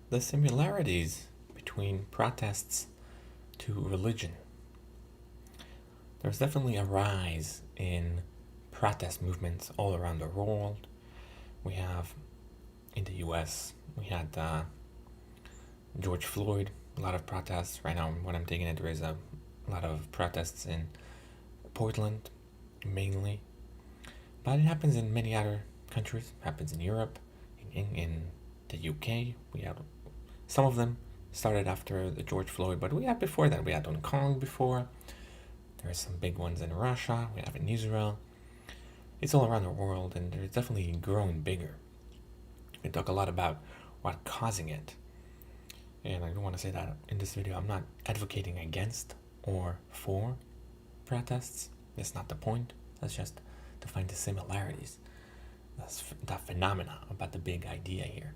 the similarities between protests to religion. There's definitely a rise in protest movements all around the world. We have in the US, we had George Floyd, a lot of protests. Right now, when I'm taking it, there is a lot of protests in Portland, mainly. But it happens in many other countries. It happens in Europe, in the UK. We have some of them started after the George Floyd, but we had before that. We had Hong Kong before. There are some big ones in Russia. We have in Israel. It's all around the world, and they're definitely growing bigger. We talk a lot about what's causing it. And I don't want to say that in this video. I'm not advocating against or for protests. That's not the point. That's just to find the similarities. That's that phenomena about the big idea here.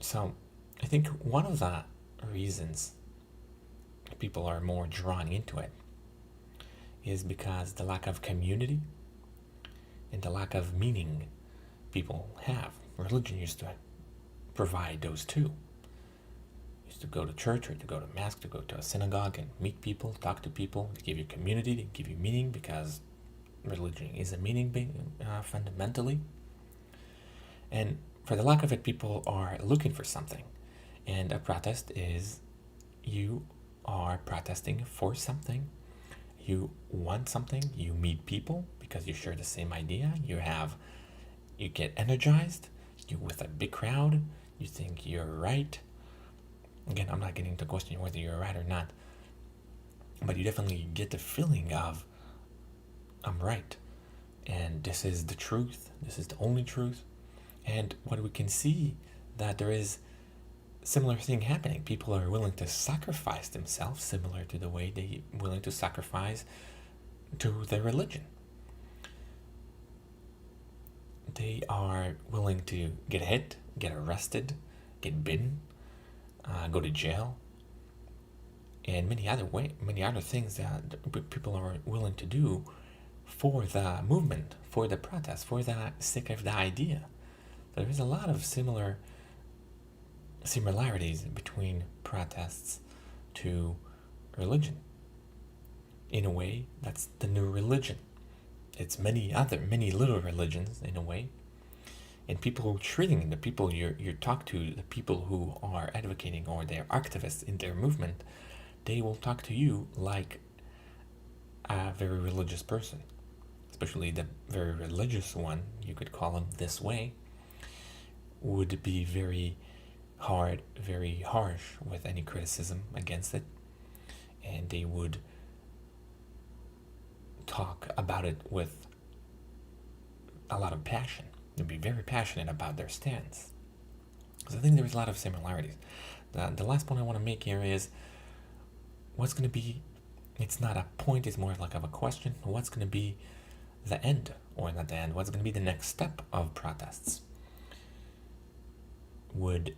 So I think one of the reasons people are more drawn into it is because the lack of community and the lack of meaning people have. Religion used to provide those two. You used to go to church or to go to mass, to go to a synagogue and meet people, talk to people, to give you community, to give you meaning, because religion is a meaning fundamentally. And for the lack of it, people are looking for something. And a protest is you are protesting for something. You want something. You meet people because you share the same idea. You get energized. You're with a big crowd. You think you're right. Again, I'm not getting to question whether you're right or not. But you definitely get the feeling of, I'm right. And this is the truth. This is the only truth. And what we can see that there is similar thing happening. People are willing to sacrifice themselves similar to the way they willing to sacrifice to their religion. They are willing to get hit, get arrested, get bitten, go to jail, and many other things that people are willing to do for the movement, for the protest, for the sake of the idea. There is a lot of similarities between protests to religion. In a way, that's the new religion. It's many little religions in a way. And people treating the people you talk to, the people who are advocating or they're activists in their movement, they will talk to you like a very religious person. Especially the very religious one, you could call them this way, would be very hard, very harsh with any criticism against it. And they would talk about it with a lot of passion. They'd be very passionate about their stance. So I think there's a lot of similarities. The last point I want to make here is what's going to be, it's not a point, it's more like of a question. What's going to be the end, or not the end, what's going to be the next step of protests? Would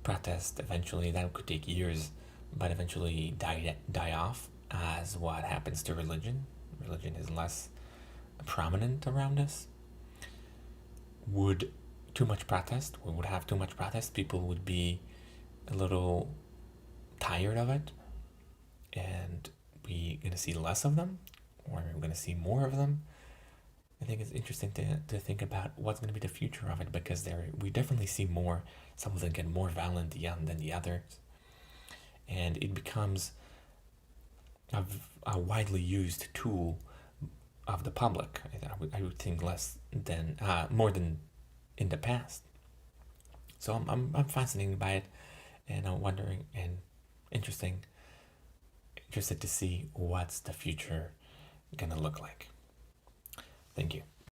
protest eventually, that could take years, but eventually die off as what happens to religion? Religion is less prominent around us. Would too much protest, we would have too much protest, people would be a little tired of it, and we're going to see less of them, or we're going to see more of them. I think it's interesting to think about what's going to be the future of it, because we definitely see more, some of them get more violent than the others, and it becomes a widely used tool of the public. I would think more than in the past. So I'm fascinated by it, and I'm wondering and interested to see what's the future gonna look like. Thank you.